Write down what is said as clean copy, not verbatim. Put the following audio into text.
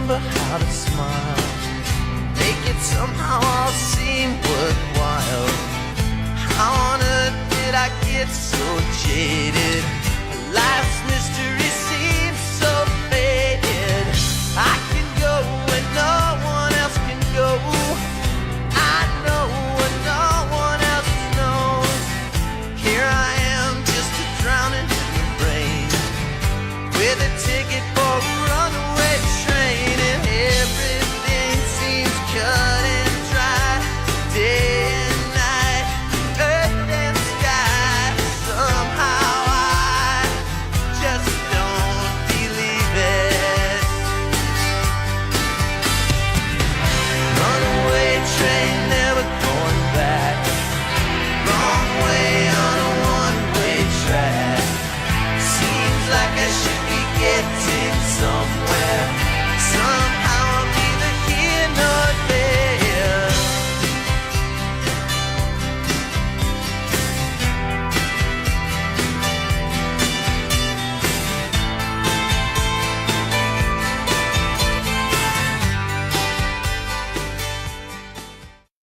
remember how to smile, make it somehow all seem worthwhile. How on earth did I get so jaded? Life's mystery seems so faded. I can go where no one else can go. I know what no one else knows. Here I am, just a drowning in the brain, with a